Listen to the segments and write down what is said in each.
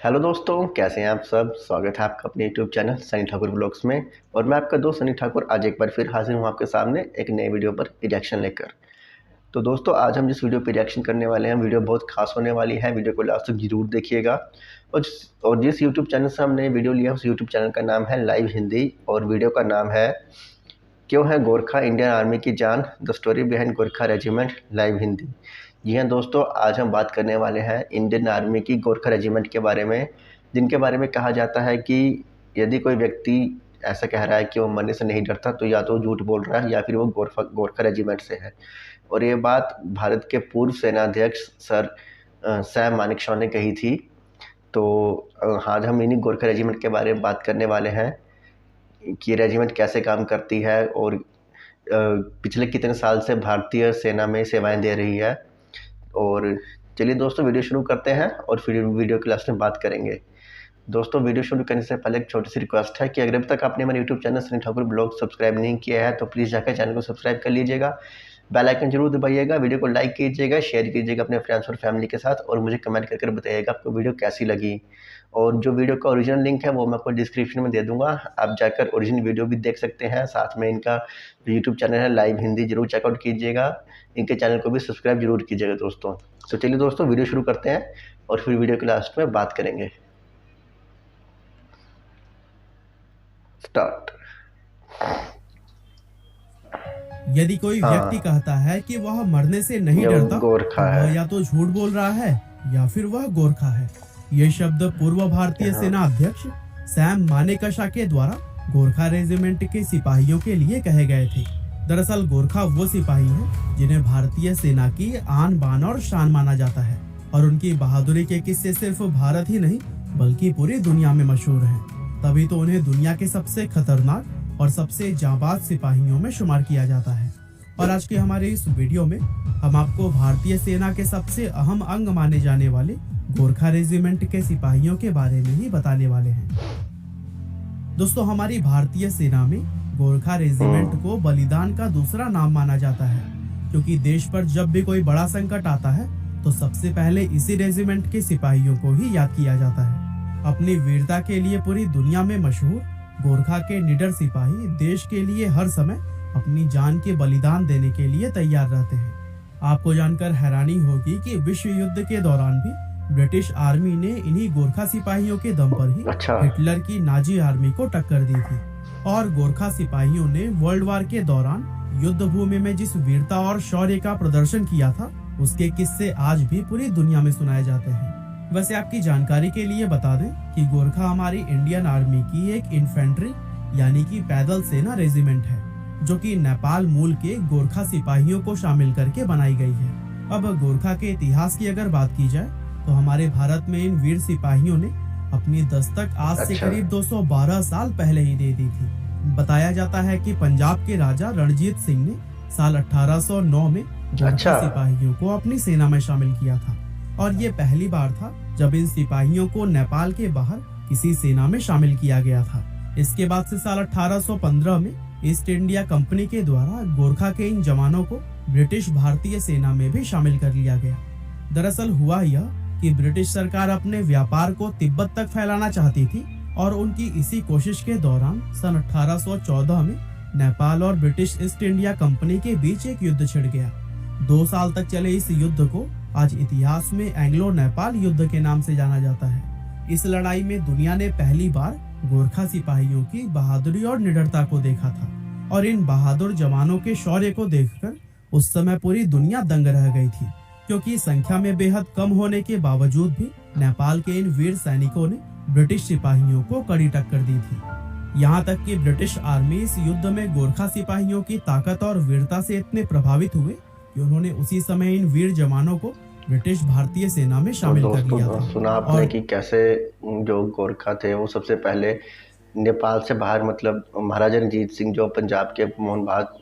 Hello दोस्तों, कैसे हैं आप सब। स्वागत है आपका अपने YouTube channel Sunny Thakur blogs में। और मैं आपका दोस्त सनी ठाकुर आज एक बार फिर हाजिर हूँ आपके सामने एक नए वीडियो पर रिएक्शन लेकर। तो दोस्तों, आज हम जिस वीडियो पर रिएक्शन करने वाले हैं, वीडियो बहुत खास होने वाली है। वीडियो को लास्ट तक जरूर देखिएगा। और जिस यूट्यूब चैनल से हमने वीडियो लिया, उस यूट्यूब चैनल का नाम है लाइव हिंदी और वीडियो का नाम है क्यों है गोरखा इंडियन आर्मी की जान, the story behind Gorkha regiment live Hindi. जी हाँ दोस्तों, आज हम बात करने वाले हैं इंडियन आर्मी की गोरखा रेजिमेंट के बारे में, जिनके बारे में कहा जाता है कि यदि कोई व्यक्ति ऐसा कह रहा है कि वो मरने से नहीं डरता, तो या तो वो झूठ बोल रहा है या फिर वो गोरखा रेजिमेंट से है। और ये बात भारत के पूर्व सेनाध्यक्ष सर सैम मानेकशॉ ने कही थी। तो आज हम इन्हीं गोरखा रेजिमेंट के बारे में बात करने वाले हैं कि रेजिमेंट कैसे काम करती है और पिछले कितने साल से भारतीय सेना में सेवाएं दे रही है। और चलिए दोस्तों, वीडियो शुरू करते हैं और फिर वीडियो की लास्ट में बात करेंगे। दोस्तों, वीडियो शुरू करने से पहले एक छोटी सी रिक्वेस्ट है कि अगर अभी तक आपने मेरे YouTube channel Sunny Thakur blog subscribe नहीं किया है तो प्लीज़ जाकर चैनल को सब्सक्राइब कर लीजिएगा। बेल आइकन जरूर दबाइएगा, वीडियो को लाइक कीजिएगा, शेयर कीजिएगा अपने फ्रेंड्स और फैमिली के साथ, और मुझे कमेंट करके बताइएगा आपको वीडियो कैसी लगी। और जो वीडियो का ओरिजिनल लिंक है वो मैं आपको डिस्क्रिप्शन में दे दूंगा, आप जाकर ओरिजिनल वीडियो भी देख सकते हैं। साथ में इनका जो यूट्यूब चैनल है लाइव हिंदी जरूर चेकआउट कीजिएगा, इनके चैनल को भी सब्सक्राइब जरूर कीजिएगा दोस्तों। तो चलिए दोस्तों, वीडियो शुरू करते हैं और फिर वीडियो के लास्ट में बात करेंगे। स्टार्ट। यदि कोई व्यक्ति हाँ, कहता है कि वह मरने से नहीं ये डरता, तो गोरखा वह है। या तो झूठ बोल रहा है या फिर वह गोरखा है। ये शब्द पूर्व भारतीय हाँ, सेना अध्यक्ष सैम मानेकशॉ के द्वारा गोरखा रेजिमेंट के सिपाहियों के लिए कहे गए थे। दरअसल गोरखा वो सिपाही हैं जिन्हें भारतीय सेना की आन बान और शान माना जाता है, और उनकी बहादुरी के किस्से सिर्फ भारत ही नहीं बल्कि पूरी दुनिया में मशहूर हैं। तभी तो उन्हें दुनिया के सबसे खतरनाक और सबसे जाबाज सिपाहियों में शुमार किया जाता है। और आज के हमारे इस वीडियो में हम आपको भारतीय सेना के सबसे अहम अंग माने जाने वाले गोरखा रेजिमेंट के सिपाहियों के बारे में ही बताने वाले हैं। दोस्तों, हमारी भारतीय सेना में गोरखा रेजिमेंट को बलिदान का दूसरा नाम माना जाता है, क्योंकि देश पर जब भी कोई बड़ा संकट आता है तो सबसे पहले इसी रेजिमेंट के सिपाहियों को ही याद किया जाता है। अपनी वीरता के लिए पूरी दुनिया में मशहूर गोरखा के निडर सिपाही देश के लिए हर समय अपनी जान के बलिदान देने के लिए तैयार रहते हैं। आपको जानकर हैरानी होगी कि विश्व युद्ध के दौरान भी ब्रिटिश आर्मी ने इन्हीं गोरखा सिपाहियों के दम पर ही अच्छा, हिटलर की नाजी आर्मी को टक्कर दी थी। और गोरखा सिपाहियों ने वर्ल्ड वार के दौरान युद्ध भूमि में जिस वीरता और शौर्य का प्रदर्शन किया था, उसके किस्से आज भी पूरी दुनिया में सुनाए जाते हैं। वैसे आपकी जानकारी के लिए बता दें कि गोरखा हमारी इंडियन आर्मी की एक इन्फेंट्री यानी कि पैदल सेना रेजिमेंट है, जो कि नेपाल मूल के गोरखा सिपाहियों को शामिल करके बनाई गई है। अब गोरखा के इतिहास की अगर बात की जाए तो हमारे भारत में इन वीर सिपाहियों ने अपनी दस्तक आज से अच्छा, करीब 212 साल पहले ही दे दी थी। बताया जाता है कि पंजाब के राजा रणजीत सिंह ने साल 1809 में गोरखा अच्छा, सिपाहियों को अपनी सेना में शामिल किया था, और ये पहली बार था जब इन सिपाहियों को नेपाल के बाहर किसी सेना में शामिल किया गया था। इसके बाद से साल 1815 में ईस्ट इंडिया कंपनी के द्वारा गोरखा के इन जवानों को ब्रिटिश भारतीय सेना में भी शामिल कर लिया गया। दरअसल हुआ यह कि ब्रिटिश सरकार अपने व्यापार को तिब्बत तक फैलाना चाहती थी, और उनकी इसी कोशिश के दौरान सन 1814 में नेपाल और ब्रिटिश ईस्ट इंडिया कंपनी के बीच एक युद्ध छिड़ गया। 2 साल तक चले इस युद्ध को आज इतिहास में एंग्लो नेपाल युद्ध के नाम से जाना जाता है। इस लड़ाई में दुनिया ने पहली बार गोरखा सिपाहियों की बहादुरी और निडरता को देखा था, और इन बहादुर जवानों के शौर्य को देखकर उस समय पूरी दुनिया दंग रह गई थी, क्योंकि संख्या में बेहद कम होने के बावजूद भी नेपाल के इन वीर सैनिकों ने ब्रिटिश सिपाहियों को कड़ी टक्कर दी थी। यहाँ तक कि ब्रिटिश आर्मी इस युद्ध में गोरखा सिपाहियों की ताकत और वीरता से इतने प्रभावित हुए कि उन्होंने उसी समय इन वीर जवानों को ब्रिटिश भारतीय सेना में तो शामिल कर लिया दोस्तों, था। सुना आपने और कि कैसे जो गोरखा थे वो सबसे पहले नेपाल से बाहर, मतलब महाराजा रणजीत सिंह जो पंजाब के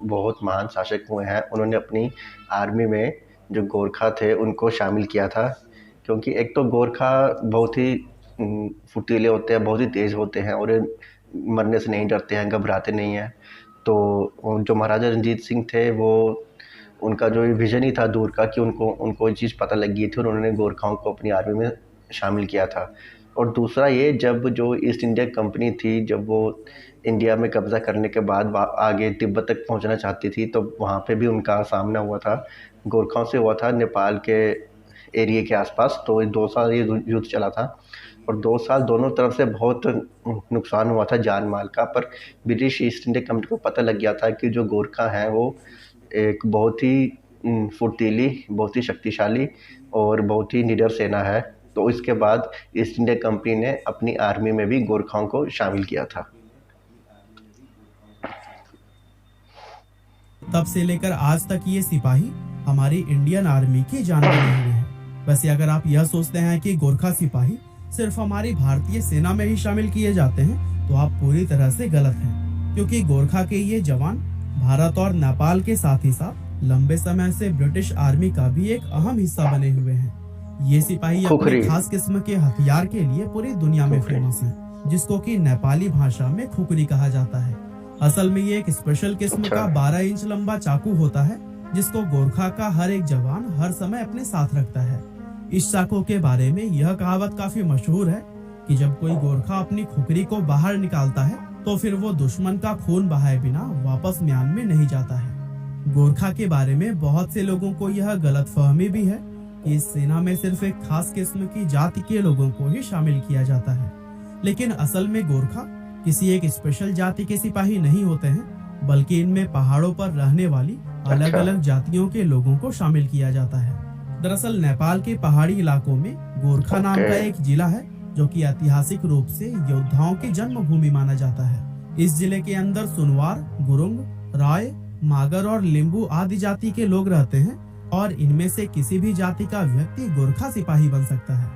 बहुत महान शासक हुए हैं, उन्होंने अपनी आर्मी में जो गोरखा थे उनको शामिल किया था। क्योंकि एक तो गोरखा बहुत ही फुर्तीले होते हैं, बहुत ही तेज़ होते हैं और ये मरने से नहीं डरते हैं, घबराते नहीं हैं। तो जो महाराजा रणजीत सिंह थे, वो उनका जो विजन ही था दूर का कि उनको उनको ये चीज़ पता लग गई थी और उन्होंने गोरखाओं को अपनी आर्मी में शामिल किया था। और दूसरा ये, जब जो ईस्ट इंडिया कंपनी थी, जब वो इंडिया में कब्ज़ा करने के बाद आगे तिब्बत तक पहुंचना चाहती थी, तो वहाँ पे भी उनका सामना हुआ था, गोरखाओं से हुआ था, नेपाल के एरिया के आसपास। तो 2 साल ये युद्ध चला था और 2 साल दोनों तरफ से बहुत नुकसान हुआ था जान माल का। पर ब्रिटिश ईस्ट इंडिया कंपनी को पता लग गया था कि जो गोरखा हैं वो एक बहुत ही फुर्तीली, बहुत ही शक्तिशाली और बहुत ही निडर सेना है। तो इसके बाद ईस्ट इंडिया कंपनी ने अपनी आर्मी में भी गोरखाओं को शामिल किया था। तब से लेकर आज तक ये सिपाही हमारी इंडियन आर्मी की जान बने हुए हैं। वैसे अगर आप यह सोचते हैं कि गोरखा सिपाही सिर्फ हमारी भारतीय सेना में ही शामिल किए जाते हैं, तो आप पूरी तरह से गलत हैं, क्योंकि गोरखा के ये जवान भारत और नेपाल के साथ ही साथ लंबे समय से ब्रिटिश आर्मी का भी एक अहम हिस्सा बने हुए हैं। ये सिपाही अपने खास किस्म के हथियार के लिए पूरी दुनिया में फेमस हैं, जिसको कि नेपाली भाषा में खुकरी कहा जाता है। असल में ये एक स्पेशल किस्म का 12 इंच लंबा चाकू होता है, जिसको गोरखा का हर एक जवान हर समय अपने साथ रखता है। इस चाकू के बारे में यह कहावत काफी मशहूर है कि जब कोई गोरखा अपनी खुकरी को बाहर निकालता है, तो फिर वो दुश्मन का खून बहाए बिना वापस म्यान में नहीं जाता है। गोरखा के बारे में बहुत से लोगों को यह गलतफहमी भी है कि इस सेना में सिर्फ एक खास किस्म की जाति के लोगों को ही शामिल किया जाता है, लेकिन असल में गोरखा किसी एक स्पेशल जाति के सिपाही नहीं होते हैं, बल्कि इनमें पहाड़ों पर रहने वाली अलग अलग जातियों के लोगों को शामिल किया जाता है। दरअसल नेपाल के पहाड़ी इलाकों में गोरखा नाम का एक जिला है, जो कि ऐतिहासिक रूप से योद्धाओं की जन्मभूमि माना जाता है। इस जिले के अंदर सुनवार, गुरुंग, राय, मागर और लिम्बू आदि जाति के लोग रहते हैं, और इनमें से किसी भी जाति का व्यक्ति गोरखा सिपाही बन सकता है।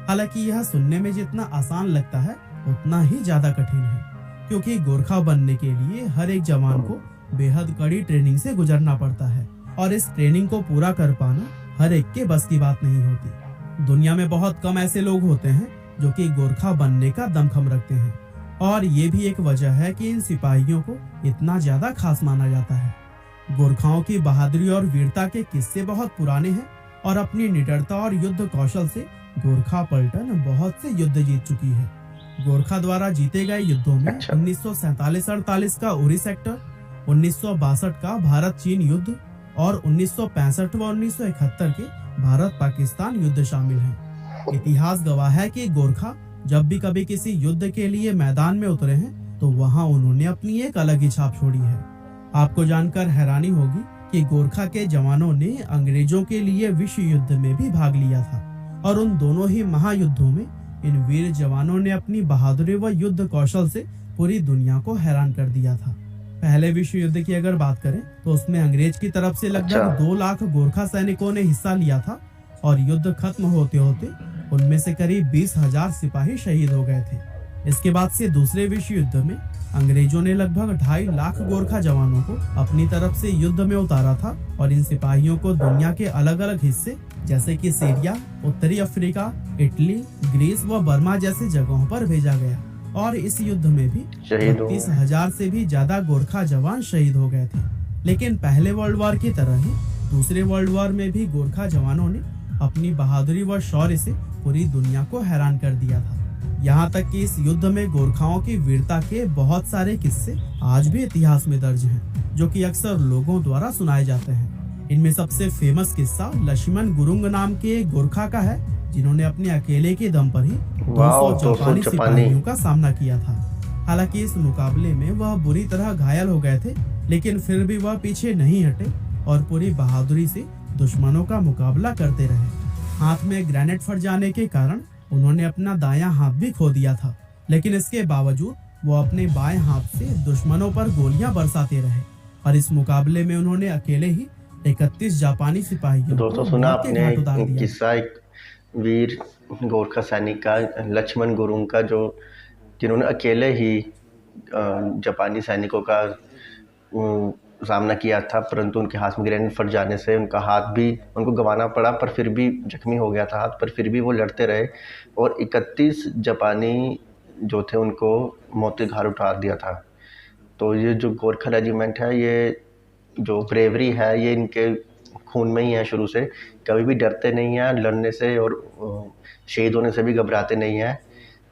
हालांकि यह सुनने में जितना आसान लगता है, उतना ही ज्यादा कठिन है, क्योंकि गोरखा बनने के लिए हर एक जवान को बेहद कड़ी ट्रेनिंग से गुजरना पड़ता है, और इस ट्रेनिंग को पूरा कर पाना हर एक के बस की बात नहीं होती। दुनिया में बहुत कम ऐसे लोग होते हैं जो कि गोरखा बनने का दमखम रखते हैं, और ये भी एक वजह है कि इन सिपाहियों को इतना ज्यादा खास माना जाता है। गोरखाओं की बहादुरी और वीरता के किस्से बहुत पुराने हैं, और अपनी निडरता और युद्ध कौशल से गोरखा पलटन बहुत से युद्ध जीत चुकी है। गोरखा द्वारा जीते गए युद्धों में 1947-48 का उरी सेक्टर, 1962 का भारत चीन युद्ध और 1965 व 1971 के भारत पाकिस्तान युद्ध शामिल हैं। इतिहास गवाह है कि गोरखा जब भी कभी किसी युद्ध के लिए मैदान में उतरे हैं, तो वहां उन्होंने अपनी एक अलग ही छाप छोड़ी है। आपको जानकर हैरानी होगी कि गोरखा के जवानों ने अंग्रेजों के लिए विश्व युद्ध में भी भाग लिया था, और उन दोनों ही महायुद्धों में इन वीर जवानों ने अपनी बहादुरी व युद्ध कौशल से पूरी दुनिया को हैरान कर दिया था। पहले विश्व युद्ध की अगर बात करें, तो उसमें अंग्रेज की तरफ से लगभग 2 लाख गोरखा सैनिकों ने हिस्सा लिया था, और युद्ध खत्म होते होते उनमें से करीब 20,000 सिपाही शहीद हो गए थे। इसके बाद से दूसरे विश्व युद्ध में अंग्रेजों ने लगभग 2.5 लाख गोरखा जवानों को अपनी तरफ से युद्ध में उतारा था, और इन सिपाहियों को दुनिया के अलग अलग हिस्से जैसे कि सीरिया, उत्तरी अफ्रीका, इटली, ग्रीस व बर्मा जैसी जगहों पर भेजा गया, और इस युद्ध में भी 32,000 से भी ज्यादा गोरखा जवान शहीद हो गए थे। लेकिन पहले वर्ल्ड वॉर की तरह ही दूसरे वर्ल्ड वॉर में भी गोरखा जवानों ने अपनी बहादुरी व शौर्य से पूरी दुनिया को हैरान कर दिया था। यहाँ तक कि इस युद्ध में गोरखाओं की वीरता के बहुत सारे किस्से आज भी इतिहास में दर्ज हैं, जो कि अक्सर लोगों द्वारा सुनाए जाते हैं। इनमें सबसे फेमस किस्सा लक्ष्मण गुरुंग नाम के एक गोरखा का है, जिन्होंने अपने अकेले के दम पर ही 200 जापानी सिपाहियों का सामना किया था। हालांकि इस मुकाबले में वह बुरी तरह घायल हो गए थे, लेकिन फिर भी वह पीछे नहीं हटे और पूरी बहादुरी से दुश्मनों का मुकाबला करते रहे। हाथ में ग्रेनेड फट जाने के कारण उन्होंने अपना दायां हाथ भी खो दिया था, लेकिन इसके बावजूद वो अपने बाएं हाथ से दुश्मनों पर गोलियां बरसाते रहे, और इस मुकाबले में उन्होंने अकेले ही 31 जापानी सिपाहियों दोस्तों सुना आपने किस्सा एक वीर गोरखा सैनिक का, लक्ष्मण गुरुंग का, जो जिन्होंने अकेले ही जापानी सैनिकों का सामना किया था, परंतु उनके हाथ में ग्रेनेड फट जाने से उनका हाथ भी उनको गंवाना पड़ा, पर फिर भी जख्मी हो गया था हाथ, पर फिर भी वो लड़ते रहे और 31 जापानी जो थे उनको मौत के घाट उतार दिया था। तो ये जो गोरखा रेजिमेंट है, ये जो ब्रेवरी है, ये इनके खून में ही है शुरू से। कभी भी डरते नहीं हैं लड़ने से और शहीद होने से भी घबराते नहीं हैं।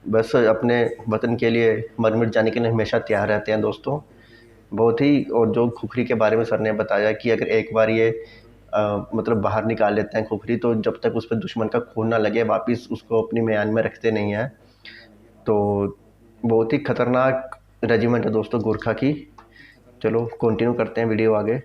बस अपने वतन के लिए मर मिट जाने के लिए हमेशा तैयार रहते हैं दोस्तों। बहुत ही, और जो खुखरी के बारे में सर ने बताया कि अगर एक बार ये मतलब बाहर निकाल लेते हैं खुखरी, तो जब तक उस पर दुश्मन का खून ना लगे वापस उसको अपनी म्यान में रखते नहीं हैं। तो बहुत ही खतरनाक रेजिमेंट है दोस्तों गोरखा की। चलो कंटिन्यू करते हैं वीडियो आगे।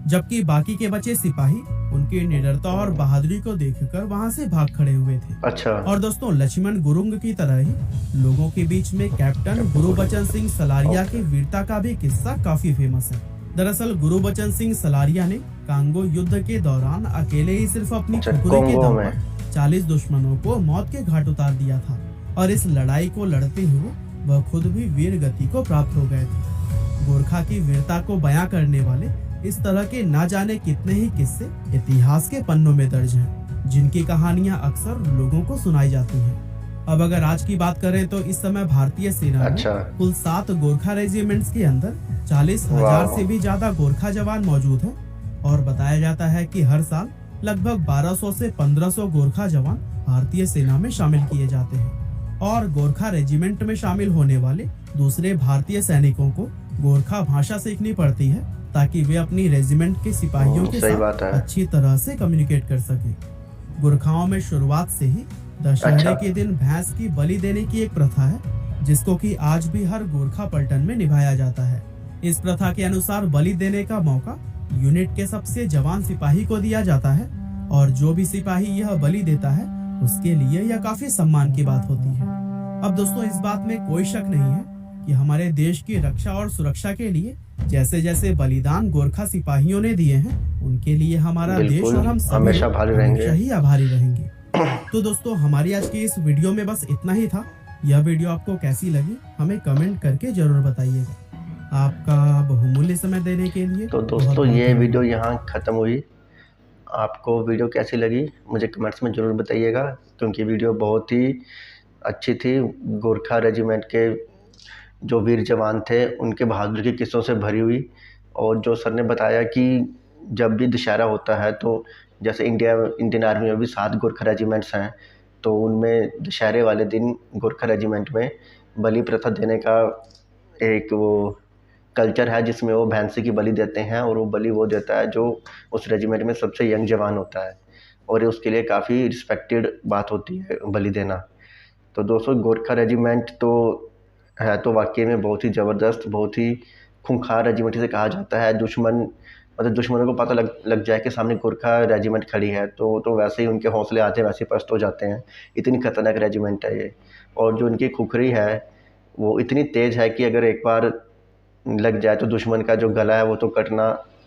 जबकि बाकी के बचे सिपाही उनकी निडरता और बहादुरी को देखकर वहां से भाग खड़े हुए थे। अच्छा। और दोस्तों लक्ष्मण गुरुंग की तरह ही लोगों के बीच में कैप्टन गुरुबचन सिंह सलारिया की वीरता का भी किस्सा काफी फेमस है। दरअसल गुरुबचन सिंह सलारिया ने कांगो युद्ध के दौरान अकेले ही सिर्फ अपनी खुखरी के दम पर 40 दुश्मनों को मौत के घाट उतार दिया था और इस लड़ाई को लड़ते हुए वह खुद भी वीर गति को प्राप्त हो गए थे। गोरखा की वीरता को बयां करने वाले इस तरह के ना जाने कितने ही किस्से इतिहास के पन्नों में दर्ज हैं, जिनकी कहानियां अक्सर लोगों को सुनाई जाती हैं। अब अगर आज की बात करें तो इस समय भारतीय सेना में कुल 7 गोरखा रेजिमेंट्स के अंदर 40,000 से भी ज्यादा गोरखा जवान मौजूद हैं और बताया जाता है कि हर साल लगभग 1200 से 1500 गोरखा जवान भारतीय सेना में शामिल किए जाते हैं। और गोरखा रेजिमेंट में शामिल होने वाले दूसरे भारतीय सैनिकों को गोरखा भाषा सीखनी पड़ती है ताकि वे अपनी रेजिमेंट के सिपाहियों के साथ अच्छी तरह से कम्युनिकेट कर सके। गोरखाओं में शुरुआत से ही दशहरे के दिन भैंस की बलि देने की एक प्रथा है, जिसको कि आज भी हर गोरखा पलटन में निभाया जाता है। इस प्रथा के अनुसार बलि देने का मौका यूनिट के सबसे जवान सिपाही को दिया जाता है और जो भी सिपाही यह बलि देता है उसके लिए यह काफी सम्मान की बात होती है। अब दोस्तों इस बात में कोई शक नहीं है कि हमारे देश की रक्षा और सुरक्षा के लिए जैसे जैसे बलिदान गोरखा सिपाहियों ने दिए हैं, उनके लिए हमारा देश और हम सभी हमेशा ही आभारी रहेंगे। तो दोस्तों हमारी आज की इस वीडियो में बस इतना ही था। यह वीडियो आपको कैसी लगी हमें कमेंट करके जरूर बताइएगा। आपका बहुमूल्य समय देने के लिए तो दोस्तों ये वीडियो यहाँ खत्म हुई। आपको वीडियो कैसी लगी मुझे कमेंट्स में ज़रूर बताइएगा, क्योंकि वीडियो बहुत ही अच्छी थी। गोरखा रेजिमेंट के जो वीर जवान थे उनके बहादुरी के किस्सों से भरी हुई। और जो सर ने बताया कि जब भी दशहरा होता है तो जैसे इंडियन आर्मी में भी 7 गोरखा रेजिमेंट्स हैं, तो उनमें दशहरे वाले दिन गोरखा रेजिमेंट में बलि प्रथा देने का एक वो कल्चर है, जिसमें वो भैंसे की बलि देते हैं और वो बलि वो देता है जो उस रेजिमेंट में सबसे यंग जवान होता है, और उसके लिए काफ़ी रिस्पेक्टेड बात होती है बलि देना। तो दोस्तों गोरखा रेजिमेंट तो है तो वाकई में बहुत ही ज़बरदस्त, बहुत ही खूंखार रेजिमेंट से कहा जाता है। दुश्मनों को पता लग जाए कि सामने गोरखा रेजिमेंट खड़ी है तो वैसे ही उनके हौसले आते वैसे पस्त हो जाते हैं। इतनी खतरनाक रेजिमेंट है ये। और जो इनकी खुखरी है वो इतनी तेज़ है कि अगर एक बार लग जाए तो दुश्मन का जो गला है वो तो कटना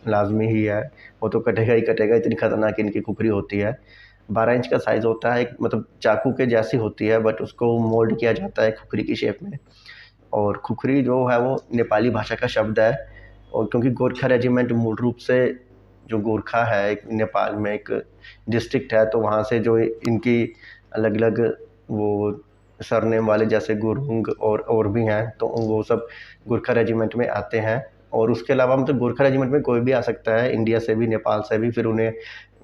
लाजमी ही है, वो तो कटेगा ही कटेगा। इतनी खतरनाक इनकी खुखरी होती है। 12 इंच का साइज़ होता है, मतलब चाकू के जैसी होती है, बट उसको मोल्ड किया जाता है खुखरी की शेप में। और खुखरी जो है वो नेपाली भाषा का शब्द है। और क्योंकि गोरखा रेजिमेंट मूल रूप से जो गोरखा है एक नेपाल में एक डिस्ट्रिक्ट है, तो वहाँ से जो इनकी अलग अलग वो सरनेम वाले जैसे गुरुंग और भी हैं, तो वो सब गोरखा रेजिमेंट में आते हैं। और उसके अलावा मतलब गोरखा रेजिमेंट में कोई भी आ सकता है, इंडिया से भी नेपाल से भी। फिर उन्हें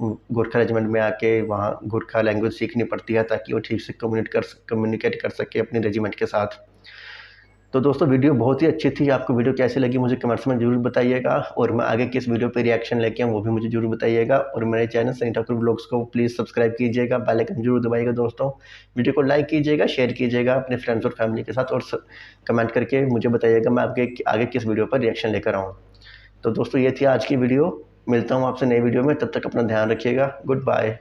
गोरखा रेजिमेंट में आके वहाँ गोरखा लैंग्वेज सीखनी पड़ती है ताकि वो ठीक से कम्युनिकेट कर सके अपने रेजिमेंट के साथ। तो दोस्तों वीडियो बहुत ही अच्छी थी। आपको वीडियो कैसी लगी मुझे कमेंट्स में जरूर बताइएगा, और मैं आगे किस वीडियो पे रिएक्शन लेके आऊँ वो भी मुझे जरूर बताइएगा। और मेरे चैनल सनी ठाकुर ब्लॉग्स को प्लीज़ सब्सक्राइब कीजिएगा, बेल आइकन जरूर दबाइएगा दोस्तों। वीडियो को लाइक कीजिएगा, शेयर कीजिएगा अपने फ्रेंड्स और फैमिली के साथ, और कमेंट करके मुझे बताइएगा मैं आपके आगे किस वीडियो पर रिएक्शन लेकर आऊँ। तो दोस्तों ये थी आज की वीडियो। मिलता हूँ आपसे नई वीडियो में, तब तक अपना ध्यान रखिएगा। Good bye.